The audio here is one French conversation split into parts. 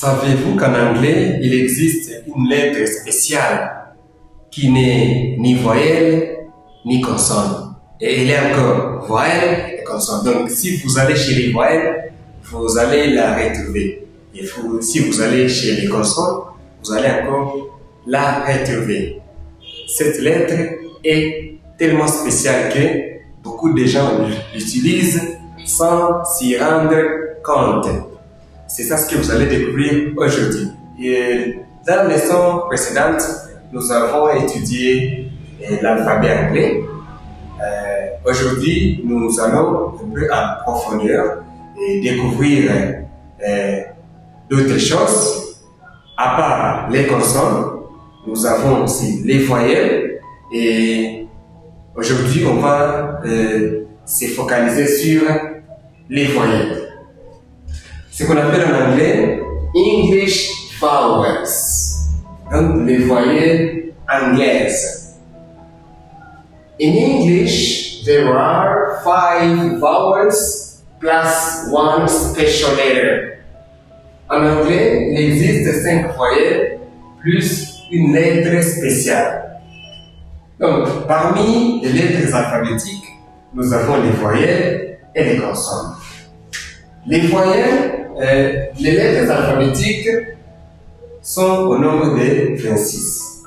Savez-vous qu'en anglais, il existe une lettre spéciale qui n'est ni voyelle ni consonne? Et il y a encore voyelle et consonne. Donc, si vous allez chez les voyelles, vous allez la retrouver. Et si vous allez chez les consonnes, vous allez encore la retrouver. Cette lettre est tellement spéciale que beaucoup de gens l'utilisent sans s'y rendre compte. C'est ça ce que vous allez découvrir aujourd'hui. Et dans la leçon précédente, nous avons étudié l'alphabet anglais. Aujourd'hui, nous allons un peu en profondeur et découvrir d'autres choses. À part les consonnes, nous avons aussi les voyelles et aujourd'hui, on va se focaliser sur les voyelles. Ce qu'on appelle en anglais English vowels, donc les voyelles anglaises. In English, there are 5 vowels plus 1 special letter. En anglais, il existe 5 voyelles plus une lettre spéciale. Donc, parmi les lettres alphabétiques, nous avons les voyelles et les consonnes. Les voyelles, les lettres alphabétiques sont au nombre de 26.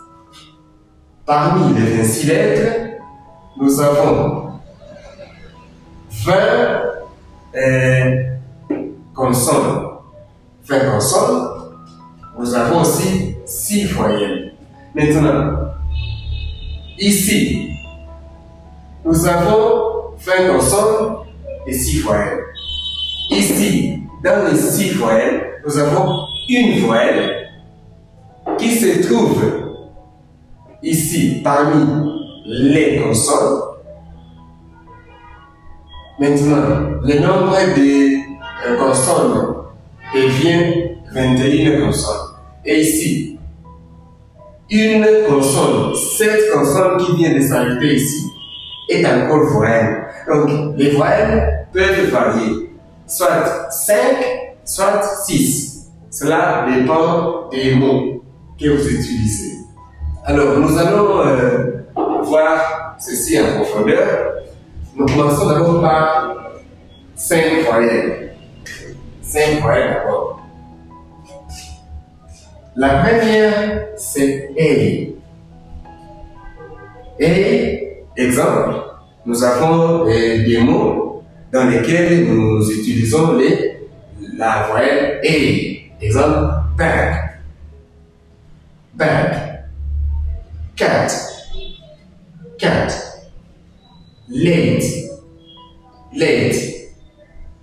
Parmi les 26 lettres, nous avons 20 consonnes. 20 consonnes. Nous avons aussi 6 voyelles. Maintenant, ici, nous avons 20 consonnes et 6 voyelles. Ici, dans les 6 voyelles, nous avons une voyelle qui se trouve ici parmi les consonnes. Maintenant, le nombre de consonnes devient 21 consonnes. Et ici, une consonne, cette consonne qui vient de s'ajouter ici, est encore voyelle. Donc, les voyelles peuvent varier. Soit 5, soit 6. Cela dépend des mots que vous utilisez. Alors, nous allons voir ceci en profondeur. Nous commençons d'abord par 5 voyelles. 5 voyelles d'abord. La première, c'est A. A, exemple, nous avons des mots dans lesquels nous utilisons la voyelle A. Exemple, bag, bag, cat, cat, late, late.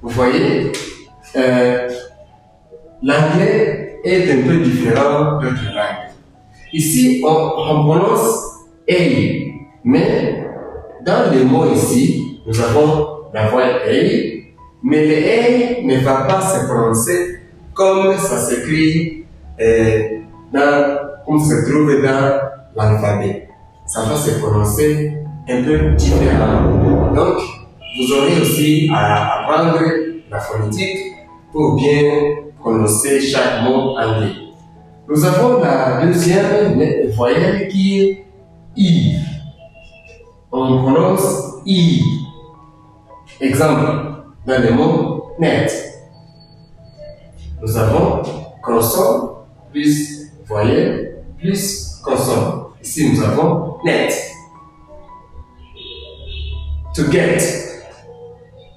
Vous voyez, l'anglais est un peu différent d'autres langues. Ici, on prononce A, mais dans les mots ici, nous avons la voyelle A, mais le A ne va pas se prononcer comme ça s'écrit, comme ça se trouve dans l'alphabet. Ça va se prononcer un peu différemment. Donc, vous aurez aussi à apprendre la phonétique pour bien prononcer chaque mot anglais. Nous avons la deuxième voyelle qui est I. On prononce I. Exemple, dans le mot net. Nous avons consonne plus voyelle plus consonne. Ici, nous avons net. To get.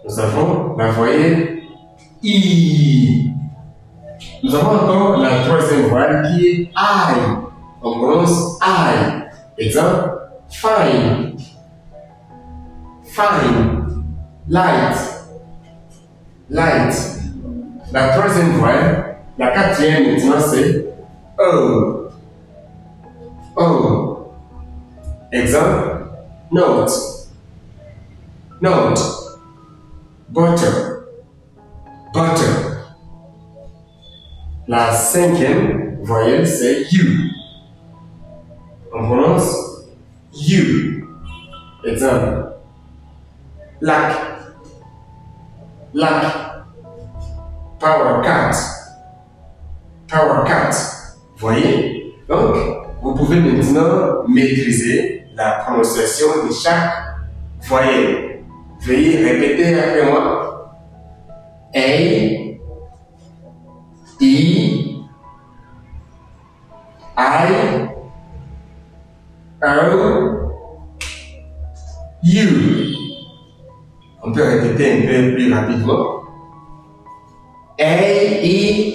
Nous avons la voyelle I. Nous avons encore la troisième voyelle qui est I. On prononce I. Exemple, fine. Fine. Light. Light. La troisième voyelle, la quatrième maintenant c'est O. O. Exemple, note. Note. Butter. Butter. La cinquième voyelle c'est U. On prononce U. Exemple, lac. Lac. Power cut. Power cat. Voyez? Donc, vous pouvez maintenant maîtriser la prononciation de chaque voyelle. Veuillez répéter après moi. A, E, I, O, U. On peut répéter un peu plus rapidement. A, E, I,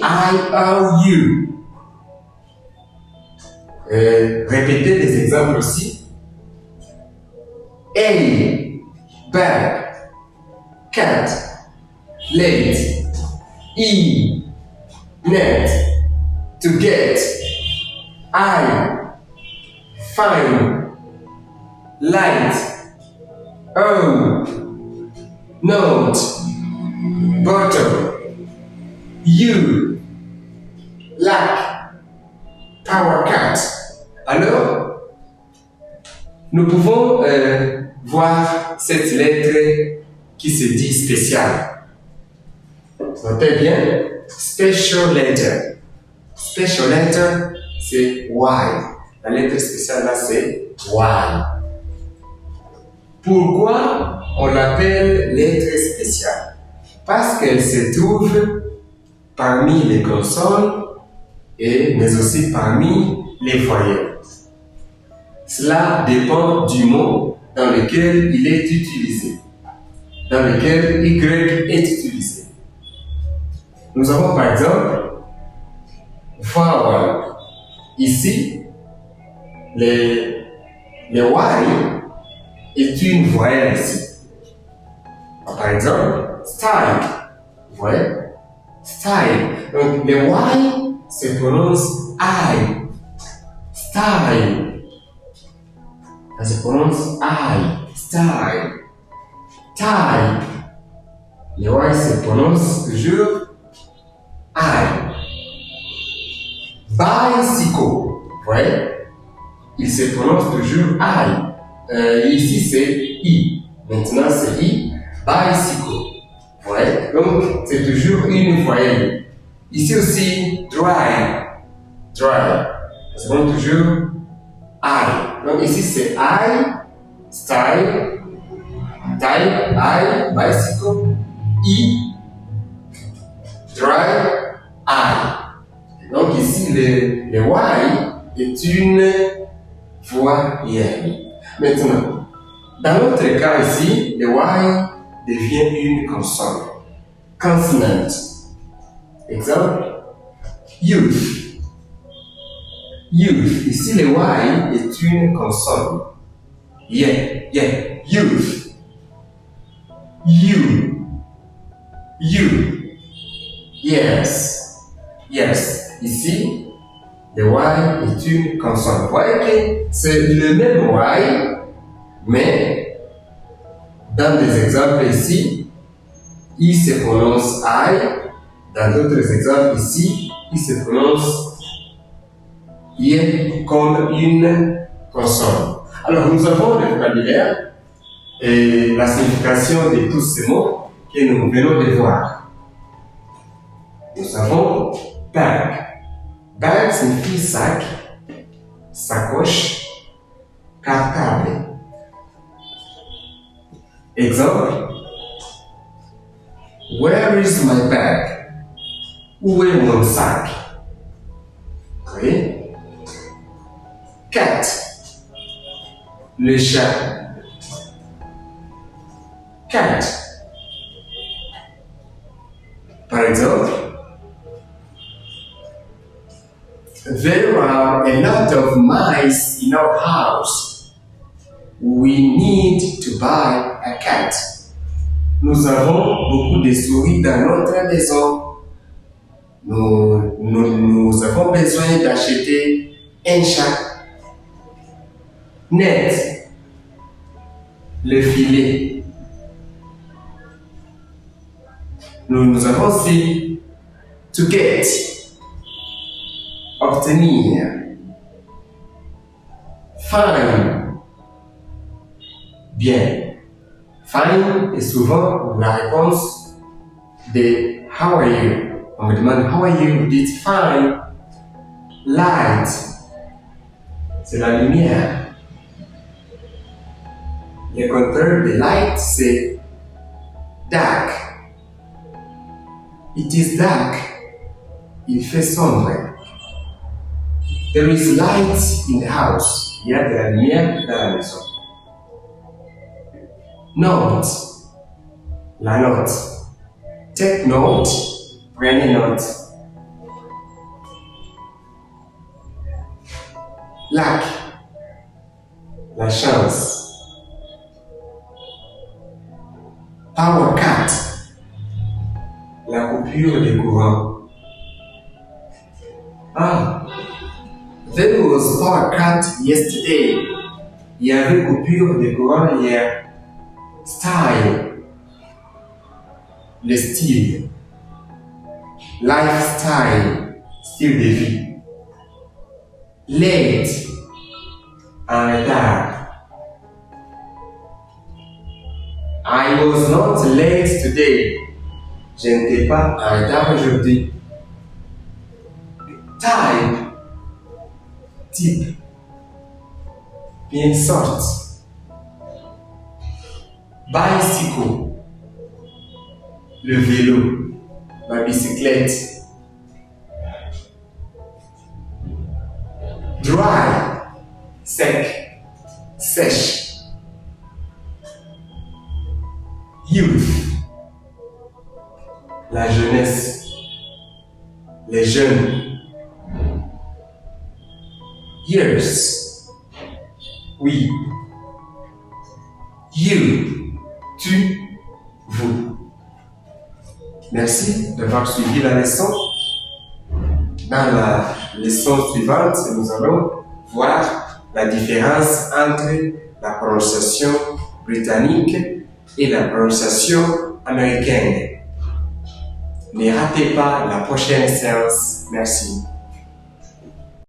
O, U. Répétez des exemples aussi. A, bag, cat, late, E, net, to get, I, fine, light, O, note, bottle, U, lack, power cat. Alors, nous pouvons voir cette lettre qui se dit spéciale. Notez bien, special letter. Special letter, c'est Y. La lettre spéciale là, c'est Y. Pourquoi on l'appelle lettre spéciale? Parce qu'elle se trouve parmi les consonnes mais aussi parmi les voyelles. Cela dépend du mot dans lequel il est utilisé, dans lequel Y est utilisé. Nous avons par exemple vowel. Ici, le Y est une voyelle ici. Par exemple, style. Vous voyez? Style. Donc, le Y se prononce I. Style. Ça se prononce I. Style. Tie. Le Y se prononce toujours I. Bicycle. Vous voyez? Il se prononce toujours I. Ici, c'est I. Maintenant, c'est I. Bicycle. Vous voyez? Donc, c'est toujours une voyelle. Ici aussi, dry. Dry. Ça se prononce toujours I. Donc, ici, c'est I. Style. Type, I. Bicycle. I. Dry. I. Donc, ici, le Y est une voyelle. Maintenant, dans notre cas ici, le Y devient une consonne. Consonant. Exemple, youth. Youth. Ici, le Y est une consonne. Yeah, youth. You. Yes. Ici, le Y est une consonne. Vous voyez que c'est le même Y, mais dans des exemples ici, il se prononce I. Dans d'autres exemples ici, il se prononce I comme une consonne. Alors, nous avons le vocabulaire et la signification de tous ces mots que nous venons de voir. Nous avons bag. Bag signifie sac, sacoche, cartable. Exemple, where is my bag? Où est mon sac? Oui. Cat, le chat. Cat. Par exemple, there are a lot of mice in our house. We need to buy a cat. Nous avons beaucoup de souris dans notre maison. Nous avons besoin d'acheter un chat. Net, le filet. Nous avons aussi to get, obtenir. Fine, bien. Fine est souvent la réponse de how are you. On me demande how are you, vous dites fine. Light, c'est la lumière. Le contraire de light, c'est dark. It is dark. Il fait sombre. There is light in the house. Il y a de la lumière dans la maison. Note. La note. Take note. Prenez note. Luck. La chance. Power cut. La coupure de courant. Ah, there was power cut yesterday. Il y avait coupure de courant hier. Style. Le style. Lifestyle. Style de vie. Late. En retard. I was not late today. Je n'étais pas en retard aujourd'hui. Type. Type. Bien sorte. Bicycle. Le vélo. La bicyclette. Dry. Sec. Sèche. Youth. La jeunesse. Les jeunes. Years. Oui. You. Tu. Vous. Merci d'avoir suivi la leçon. Dans la leçon suivante, nous allons voir la différence entre la prononciation britannique et la prononciation américaine. Ne ratez pas la prochaine séance. Merci.